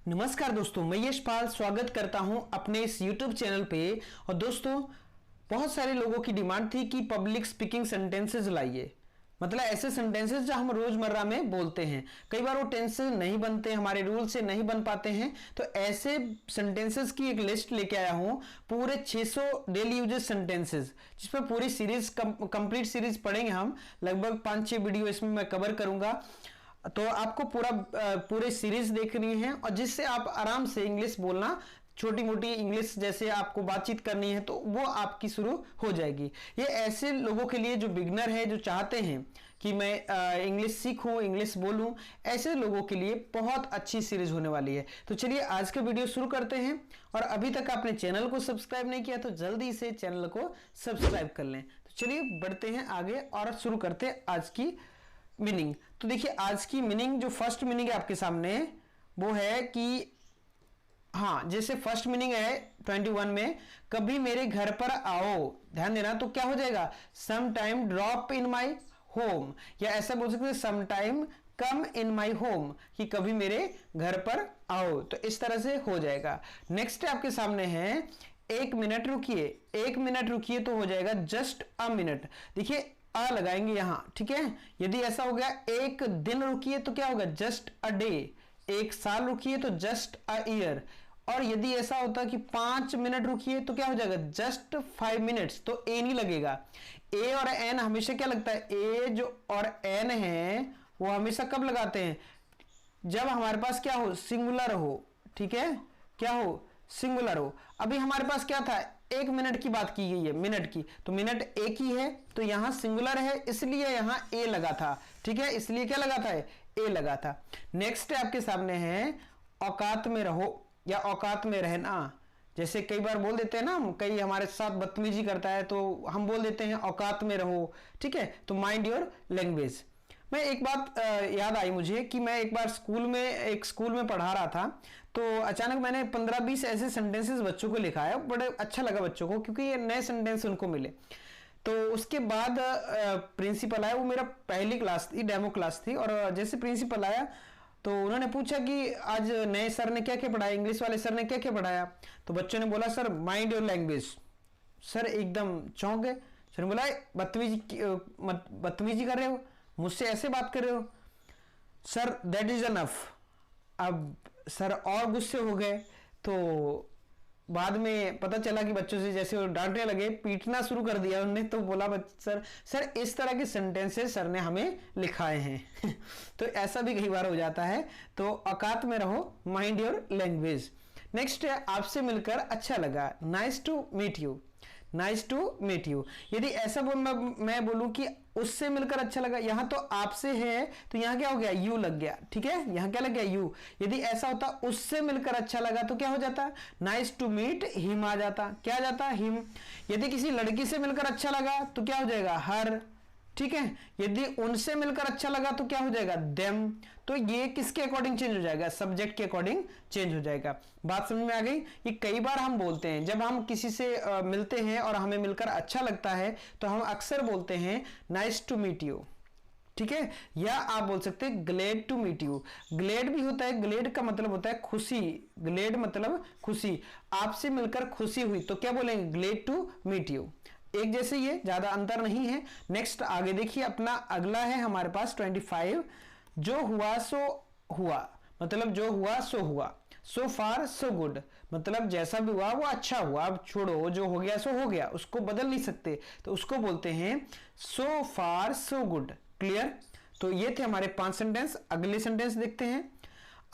नमस्कार दोस्तों, मैं यशपाल स्वागत करता हूं अपने इस YouTube चैनल पे। और दोस्तों, बहुत सारे लोगों की डिमांड थी कि पब्लिक स्पीकिंग सेंटेंसेस लाइए, मतलब ऐसे सेंटेंसेस जो हम रोजमर्रा में बोलते हैं। कई बार वो टेंसेस नहीं बनते, हमारे रूल से नहीं बन पाते हैं, तो ऐसे सेंटेंसेस की एक लिस्ट लेके आया हूं, पूरे 600 डेली यूजेस सेंटेंसेस, जिसमें पूरी सीरीज कंप्लीट सीरीज पढ़ेंगे हम। लगभग 5-6 वीडियो इसमें मैं कवर करूंगा, तो आपको पूरे सीरीज देखनी है, और जिससे आप आराम से इंग्लिश बोलना, छोटी मोटी इंग्लिश जैसे आपको बातचीत करनी है तो वो आपकी शुरू हो जाएगी। ये ऐसे लोगों के लिए जो बिगनर है, जो चाहते हैं कि मैं इंग्लिश सीखूं, इंग्लिश बोलूं, ऐसे लोगों के लिए बहुत अच्छी सीरीज होने वाली है। तो चलिए आज का वीडियो शुरू करते हैं। और अभी तक आपने चैनल को सब्सक्राइब नहीं किया तो जल्दी से चैनल को सब्सक्राइब कर लें। तो चलिए बढ़ते हैं आगे और शुरू करते हैं आज की मीनिंग। तो देखिए, आज की मीनिंग, जो फर्स्ट मीनिंग है आपके सामने, वो है कि हाँ, जैसे फर्स्ट मीनिंग है 21 में, कभी मेरे घर पर आओ। ध्यान देना, तो क्या हो जाएगा, some time drop in my home, या ऐसा बोल सकते हैं some time come in my home, कि कभी मेरे घर पर आओ। तो इस तरह से हो जाएगा। नेक्स्ट आपके सामने है, 1 मिनट रुकिए। 1 मिनट रुकिए तो हो जाएगा जस्ट अ मिनट। देखिए, आ लगाएंगे यहां, ठीक है। यदि ऐसा हो गया 1 दिन रुकिए तो क्या होगा, जस्ट अ डे। 1 साल रुकिए तो जस्ट अ ईयर। और यदि ऐसा होता कि 5 मिनट रुकिए तो क्या हो जाएगा, जस्ट 5 मिनट्स। तो ए नहीं लगेगा। ए और एन हमेशा क्या लगता है, ए जो और एन है वो हमेशा कब लगाते हैं, जब हमारे पास क्या हो, सिंगुलर हो, ठीक है, क्या हो, सिंगुलर हो। अभी हमारे पास क्या था, 1 मिनट की बात की गई है, मिनट की, तो मिनट एक ही है, तो यहां सिंगुलर है इसलिए यहां ए लगा था, ठीक है, इसलिए क्या लगा था, ए लगा था। नेक्स्ट आपके सामने है, औकात में रहो या औकात में रहना। जैसे कई बार बोल देते हैं ना, कई हमारे साथ बदतमीजी करता है तो हम बोल देते हैं औकात में रहो, ठीक है। तो माइंड योर लैंग्वेज। मैं एक बात याद आई मुझे कि मैं एक बार एक स्कूल में पढ़ा रहा था, तो अचानक मैंने 15-20 ऐसे सेंटेंसेस बच्चों को लिखा है। बड़े अच्छा लगा बच्चों को, क्योंकि ये नए सेंटेंस उनको मिले। तो उसके बाद प्रिंसिपल आया, वो मेरा पहली क्लास थी, डेमो क्लास थी। और जैसे प्रिंसिपल आया तो उन्होंने पूछा कि आज नए सर ने क्या क्या पढ़ाया, इंग्लिश वाले सर ने क्या क्या पढ़ाया। तो बच्चों ने बोला, sir mind your language. Sir एकदम चौंक गए। सर ने बोला, बदतमीजी कर रहे हो, मुझसे ऐसे बात कर रहे हो। Sir that is enough. अब सर और गुस्से हो गए। तो बाद में पता चला कि बच्चों से जैसे वो डांटने लगे, पीटना शुरू कर दिया उन्होंने। तो बोला, सर इस तरह के सेंटेंसेस सर ने हमें लिखाए हैं। तो ऐसा भी कई बार हो जाता है। तो औकात में रहो, माइंड योर लैंग्वेज। नेक्स्ट है, आपसे मिलकर अच्छा लगा, nice to meet you. Nice to meet you. यदि ऐसा मैं बोलूं कि उससे मिलकर अच्छा लगा, यहां तो आपसे है तो यहां क्या हो गया, यू लग गया, ठीक है, यहां क्या लग गया, यू। यदि ऐसा होता उससे मिलकर अच्छा लगा तो क्या हो जाता, नाइस टू मीट हिम आ जाता। क्या आ जाता, हिम। यदि किसी लड़की से मिलकर अच्छा लगा तो क्या हो जाएगा, हर, ठीक है। यदि उनसे मिलकर अच्छा लगा तो क्या हो जाएगा, देम। तो ये किसके अकॉर्डिंग चेंज हो जाएगा, सब्जेक्ट के अकॉर्डिंग चेंज हो जाएगा। बात समझ में आ गई। ये कई बार हम बोलते हैं, जब हम किसी से मिलते हैं और हमें मिलकर अच्छा लगता है तो हम अक्सर बोलते हैं नाइस टू मीट यू, ठीक है। या आप बोल सकते हैं glad to meet you. Glad भी होता है, ग्लेड का मतलब होता है खुशी। ग्लेड मतलब खुशी। आपसे मिलकर खुशी हुई तो क्या बोलेंगे, ग्लेड टू मीट यू। एक जैसे ही है, ज्यादा अंतर नहीं है। नेक्स्ट आगे देखिए, अपना अगला है हमारे पास 25, जो हुआ सो हुआ, मतलब जो हुआ सो हुआ। सो फार सो गुड, मतलब जैसा भी हुआ वो अच्छा हुआ। अब छोड़ो, जो हो गया सो हो गया, उसको बदल नहीं सकते, तो उसको बोलते हैं सो फार सो गुड। क्लियर। तो ये थे हमारे 5 सेंटेंस। अगले सेंटेंस देखते हैं।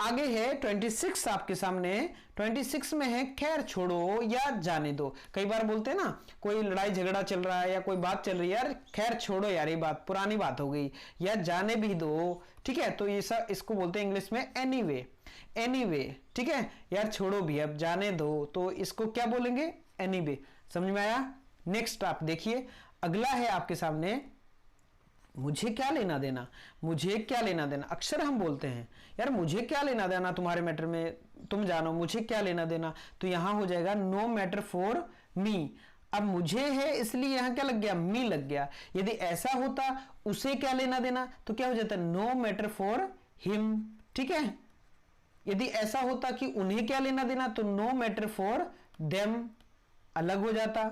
आगे है 26 आपके सामने। 26 में है, खैर छोड़ो या जाने दो। कई बार बोलते हैं ना, कोई लड़ाई झगड़ा चल रहा है या कोई बात चल रही है, यार खैर छोड़ो यार, ये बात पुरानी बात हो गई, या जाने भी दो, ठीक है। तो ये सब इसको बोलते हैं इंग्लिश में एनीवे। एनीवे, ठीक है, यार छोड़ो भी, अब जाने दो, तो इसको क्या बोलेंगे, एनीवे। समझ में आया। नेक्स्ट आप देखिए, अगला है आपके सामने, मुझे क्या लेना देना। मुझे क्या लेना देना, अक्सर हम बोलते हैं, यार मुझे क्या लेना देना तुम्हारे मैटर में, तुम जानो, मुझे क्या लेना देना। तो यहां हो जाएगा नो मैटर फॉर मी। अब मुझे है इसलिए यहां क्या लग गया, मी लग गया। यदि ऐसा होता उसे क्या लेना देना तो क्या हो जाता, नो मैटर फॉर हिम, ठीक है। यदि ऐसा होता कि उन्हें क्या लेना देना, तो नो मैटर फॉर देम अलग हो जाता।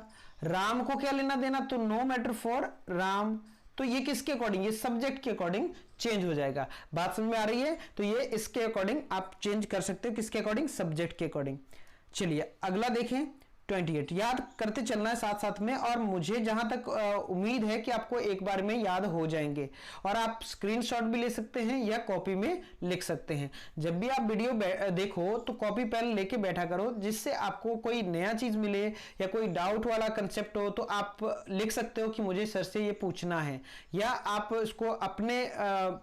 राम को क्या लेना देना, तो नो मैटर फॉर राम। तो ये किसके अकॉर्डिंग, ये सब्जेक्ट के अकॉर्डिंग चेंज हो जाएगा। बात समझ में आ रही है? तो ये इसके अकॉर्डिंग आप चेंज कर सकते हो, किसके अकॉर्डिंग, सब्जेक्ट के अकॉर्डिंग। चलिए अगला देखें 28। याद करते चलना है साथ साथ में, और मुझे जहां तक उम्मीद है कि आपको एक बार में याद हो जाएंगे, और आप स्क्रीनशॉट भी ले सकते हैं या कॉपी में लिख सकते हैं। जब भी आप वीडियो देखो तो कॉपी पेन लेके बैठा करो, जिससे आपको कोई नया चीज मिले या कोई डाउट वाला कंसेप्ट हो तो आप लिख सकते हो कि मुझे सर से ये पूछना है, या आप इसको अपने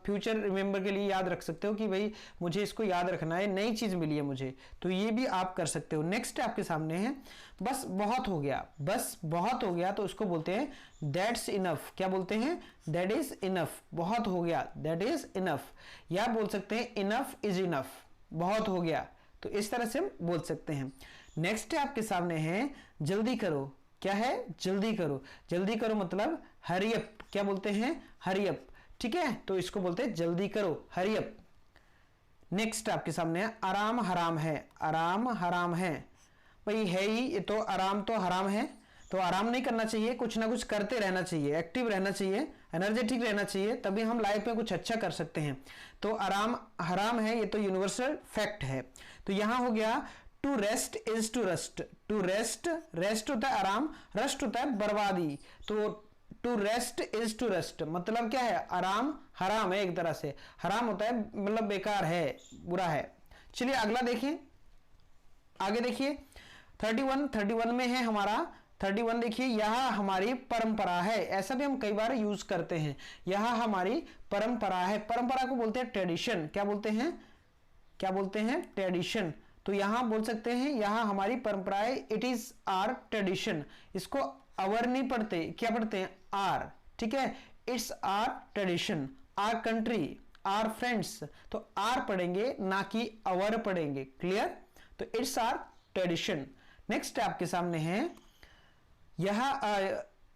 फ्यूचर रिमेंबर के लिए याद रख सकते हो कि भाई मुझे इसको याद रखना है, नई चीज मिली है मुझे, तो ये भी आप कर सकते हो। नेक्स्ट आपके सामने है बस बहुत हो गया। बस बहुत हो गया तो उसको बोलते हैं दैट्स इनफ। क्या बोलते हैं, दैट इज इनफ। बहुत हो गया, दैट इज इनफ। या बोल सकते हैं इनफ इज इनफ, बहुत हो गया, तो इस तरह से हम बोल सकते हैं। नेक्स्ट आपके सामने है जल्दी करो। क्या है, जल्दी करो। जल्दी करो मतलब हरी अप। क्या बोलते हैं, हरी अप। ठीक है, तो इसको बोलते हैं जल्दी करो, हरी अप। नेक्स्ट आपके सामने है आराम हराम है। आराम हराम है, भाई है ही, ये तो आराम तो हराम है, तो आराम नहीं करना चाहिए, कुछ ना कुछ करते रहना चाहिए, एक्टिव रहना चाहिए, एनर्जेटिक रहना चाहिए, तभी हम लाइफ में कुछ अच्छा कर सकते हैं। तो आराम हराम है, ये तो यूनिवर्सल फैक्ट है। तो यहां हो गया to rest is to rust. To rest, rest होता है आराम, रस्ट होता है बर्बादी। तो to rest is to rust मतलब क्या है, आराम हराम है, एक तरह से हराम होता है मतलब बेकार है, बुरा है। चलिए अगला देखिए, आगे देखिए 31 में है हमारा 31। देखिए यह हमारी परंपरा है, ऐसा भी हम कई बार यूज करते हैं, यह हमारी परंपरा है। परंपरा को बोलते हैं ट्रेडिशन। क्या बोलते हैं, क्या बोलते हैं, ट्रेडिशन। तो यहां बोल सकते हैं यह हमारी परंपरा है, इट इज आर ट्रेडिशन। इसको अवर नहीं पढ़ते, क्या पढ़ते हैं, आर। ठीक है, it's our tradition, our country, our friends, तो आर पढ़ेंगे ना कि अवर पढ़ेंगे। क्लियर, तो इट्स आर ट्रेडिशन। नेक्स्ट आपके सामने है यह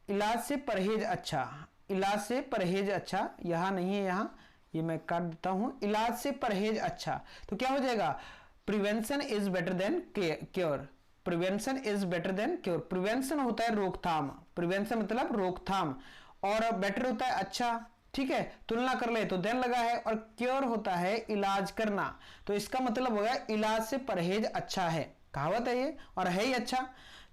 इलाज से परहेज अच्छा। इलाज से परहेज अच्छा, यहां नहीं है, यहां ये मैं काट देता हूं, इलाज से परहेज अच्छा। तो क्या हो जाएगा, prevention is better than cure. Prevention is better than cure. Prevention होता है रोकथाम, प्रिवेंशन मतलब रोकथाम, और बेटर होता है अच्छा। ठीक है, तुलना कर ले तो देन लगा है, और क्योर होता है इलाज करना। तो इसका मतलब होगा इलाज से परहेज अच्छा है, कहावत है ये, और है ही अच्छा।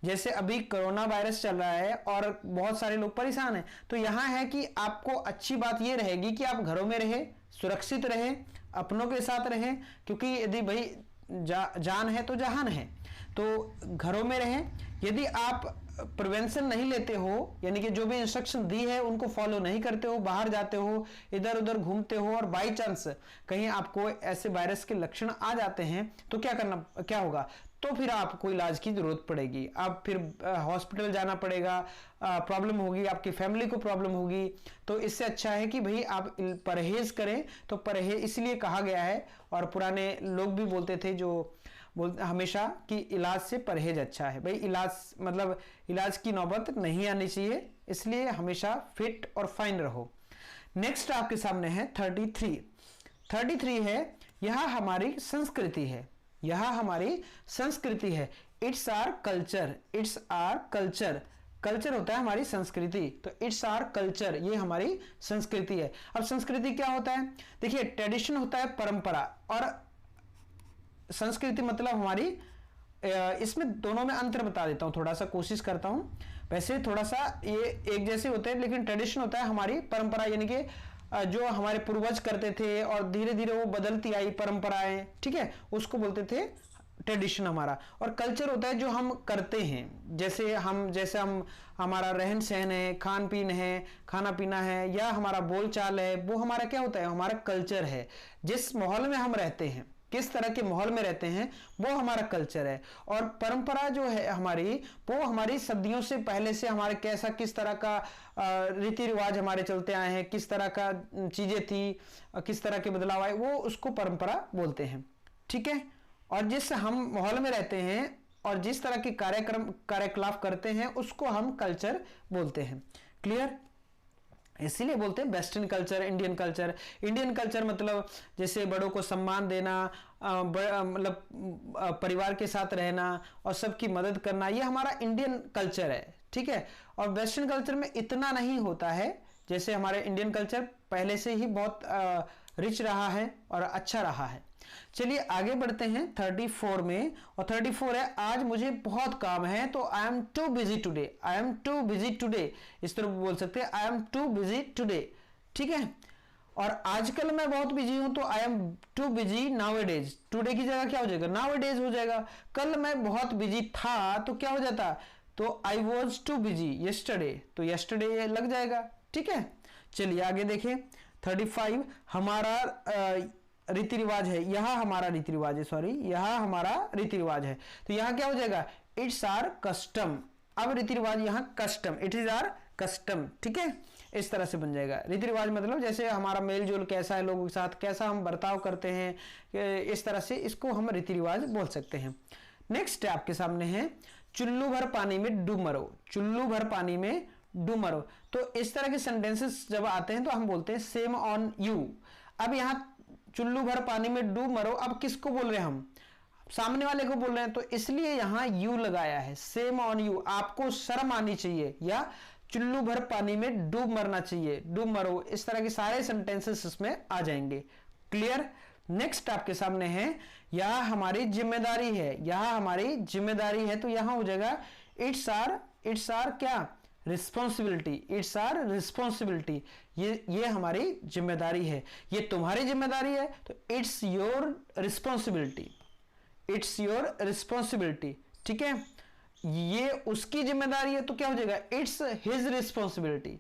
जैसे अभी कोरोना वायरस चल रहा है और बहुत सारे लोग परेशान हैं, तो यहां है कि आपको अच्छी बात यह रहेगी कि आप घरों में रहे, सुरक्षित रहे, अपनों के साथ रहे, क्योंकि यदि भाई जान है तो जहान है, तो घरों में रहें। यदि आप प्रिवेंशन नहीं लेते हो, यानी कि जो भी इंस्ट्रक्शन दी है उनको फॉलो नहीं करते हो, बाहर जाते हो, इधर उधर घूमते हो, और बाई चांस कहीं आपको ऐसे वायरस के लक्षण आ जाते हैं, तो क्या होगा, तो फिर आपको इलाज की जरूरत पड़ेगी। आप फिर हॉस्पिटल जाना पड़ेगा, प्रॉब्लम होगी, आपकी फैमिली को प्रॉब्लम होगी। तो इससे अच्छा है कि भाई आप परहेज करें। तो परहेज इसलिए कहा गया है, और पुराने लोग भी बोलते थे जो हमेशा कि इलाज से परहेज अच्छा है। भाई इलाज मतलब इलाज की नौबत नहीं आनी चाहिए, इसलिए हमेशा फिट और फाइन रहो। नेक्स्ट आपके सामने है 33 है, यह हमारी संस्कृति है, यह हमारी संस्कृति है। It's our culture, it's our culture. Culture होता है हमारी संस्कृति, तो इट्स आर कल्चर, ये हमारी संस्कृति है। अब संस्कृति क्या होता है, देखिए ट्रेडिशन होता है परंपरा, और संस्कृति मतलब हमारी, इसमें दोनों में अंतर बता देता हूं, थोड़ा सा कोशिश करता हूं। वैसे थोड़ा सा ये एक जैसे होते हैं, लेकिन ट्रेडिशन होता है हमारी परंपरा, यानी कि जो हमारे पूर्वज करते थे और धीरे धीरे वो बदलती आई परंपराएं, ठीक है, उसको बोलते थे ट्रेडिशन हमारा। और कल्चर होता है जो हम करते हैं, जैसे हम हमारा रहन सहन है, खान पीन है, खाना पीना है, या हमारा बोल चाल है, वो हमारा क्या होता है, हमारा कल्चर है। जिस माहौल में हम रहते हैं, किस तरह के माहौल में रहते हैं, वो हमारा कल्चर है। और परंपरा जो है हमारी, वो हमारी सदियों से पहले से हमारे किस तरह का रीति रिवाज हमारे चलते आए हैं, किस तरह का चीजें थी, किस तरह के बदलाव आए, वो उसको परंपरा बोलते हैं। ठीक है, और जिस हम माहौल में रहते हैं और जिस तरह के कार्यकलाप करते हैं, उसको हम कल्चर बोलते हैं। क्लियर, इसीलिए बोलते हैं western culture, Indian culture. Indian culture मतलब जैसे बड़ों को सम्मान देना, मतलब परिवार के साथ रहना और सबकी मदद करना, ये हमारा इंडियन कल्चर है, ठीक है। और वेस्टर्न कल्चर में इतना नहीं होता है, जैसे हमारे इंडियन कल्चर पहले से ही बहुत रिच रहा है और अच्छा रहा है। चलिए आगे बढ़ते हैं 34 में, और 34 है आज मुझे बहुत काम है तो I am too busy today. I am too busy today, इस तरह बोल सकते हैं, I am too busy today, ठीक है। और आजकल मैं बहुत बिजी हूं तो I am too busy nowadays. Today की जगह क्या हो जाएगा, नाउअडेज हो जाएगा। कल मैं बहुत बिजी था तो क्या हो जाता, तो I was too busy yesterday, तो यस्टरडे लग जाएगा, ठीक है। चलिए आगे देखें 35, हमारा रीति रिवाज है, यह हमारा रीति रिवाज है, सॉरी यह हमारा रीति रिवाज है, तो यहां क्या हो जाएगा, इट्स आर कस्टम। अब रीति रिवाज यहां custom, it is our custom, ठीक है। इस तरह से बन जाएगा रीति रिवाज, मतलब जैसे हमारा मेल जोल कैसा है लोगों के साथ, कैसा हम बर्ताव करते हैं, इस तरह से इसको हम रीति रिवाज बोल सकते हैं। नेक्स्ट आपके सामने है चुल्लू भर पानी में डूब मरो। चुल्लू भर पानी में डूब मरो, तो इस तरह के सेंटेंसेस जब आते हैं तो हम बोलते हैं सेम ऑन यू। अब यहां चुल्लू भर पानी में डूब मरो, अब किसको बोल रहे हैं हम, सामने वाले को बोल रहे हैं, तो इसलिए यहां यू लगाया है, सेम ऑन यू। आपको शर्म आनी चाहिए, या चुल्लू भर पानी में डूब मरना चाहिए, डूब मरो, इस तरह के सारे सेंटेंसेस इसमें आ जाएंगे। क्लियर। नेक्स्ट आपके सामने है यह हमारी जिम्मेदारी है, यह हमारी जिम्मेदारी है, तो यहां हो जाएगा इट्स आर क्या, रिस्पॉन्सिबिलिटी, इट्स आर रिस्पॉन्सिबिलिटी, ये हमारी जिम्मेदारी है। ये तुम्हारी जिम्मेदारी है तो it's your responsibility, it's your responsibility, ठीक है। ये उसकी जिम्मेदारी है तो क्या हो जाएगा, इट्स हिज रिस्पॉन्सिबिलिटी।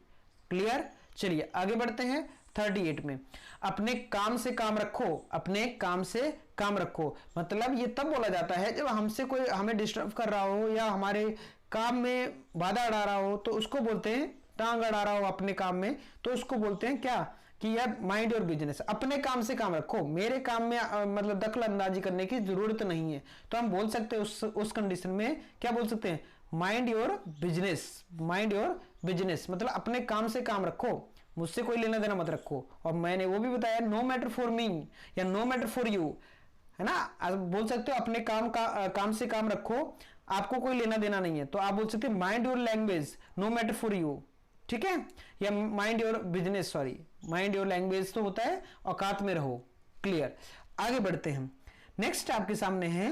क्लियर। चलिए आगे बढ़ते हैं 38 में, अपने काम से काम रखो, अपने काम से काम रखो, मतलब ये तब बोला जाता है जब हमसे कोई हमें डिस्टर्ब कर रहा हो या हमारे काम में बाधा अड़ा रहा हो, तो उसको बोलते हैं, टांग अड़ा रहा हो अपने काम में, तो उसको बोलते हैं क्या, कि यार माइंड योर बिजनेस, अपने काम से काम रखो, मेरे काम में मतलब दखल अंदाजी करने की जरूरत नहीं है। तो हम बोल सकते हैं उस कंडीशन में क्या बोल सकते हैं, mind your business, mind your business, मतलब अपने काम से काम रखो, मुझसे कोई लेना देना मत रखो। और मैंने वो भी बताया नो मैटर फॉर मी या नो मैटर फॉर यू, है ना। आप बोल सकते हो अपने काम से काम रखो, आपको कोई लेना देना नहीं है, तो आप बोल सकते हैं mind your language, no matter for you, ठीक है। या mind your business, sorry mind your language तो होता है औकात में रहो। क्लियर। आगे बढ़ते हैं। नेक्स्ट आपके सामने है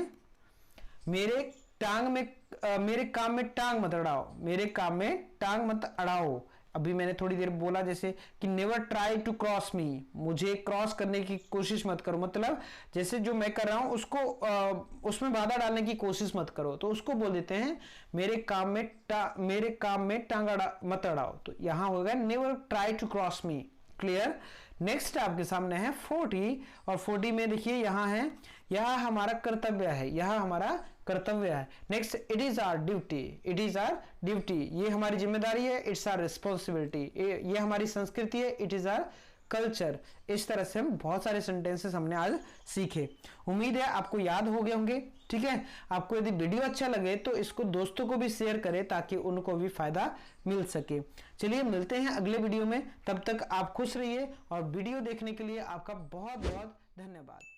मेरे काम में टांग मत अड़ाओ, मेरे काम में टांग मत अड़ाओ। अभी मैंने थोड़ी देर बोला जैसे कि नेवर ट्राई टू क्रॉस मी, मुझे क्रॉस करने की कोशिश मत करो, मतलब जैसे जो मैं कर रहा हूं उसको उसमें बाधा डालने की कोशिश मत करो, तो उसको बोल देते हैं मेरे काम में टांग मत अड़ाओ, तो यहां होगा never try to cross me. Clear. Next आपके सामने है 40, और 40 में देखिए यहां है यह हमारा कर्तव्य है, यह हमारा कर्तव्य है। Next it is our duty, it is our duty, ये हमारी जिम्मेदारी है, इट्स आवर रिस्पॉन्सिबिलिटी, ये हमारी संस्कृति है, इट इज आवर कल्चर। इस तरह से हम बहुत सारे सेंटेंसेस हमने आज सीखे। उम्मीद है आपको याद हो गए होंगे, ठीक है। आपको यदि वीडियो अच्छा लगे तो इसको दोस्तों को भी शेयर करें ताकि उनको भी फायदा मिल सके। चलिए मिलते हैं अगले वीडियो में, तब तक आप खुश रहिए और वीडियो देखने के लिए आपका बहुत बहुत धन्यवाद।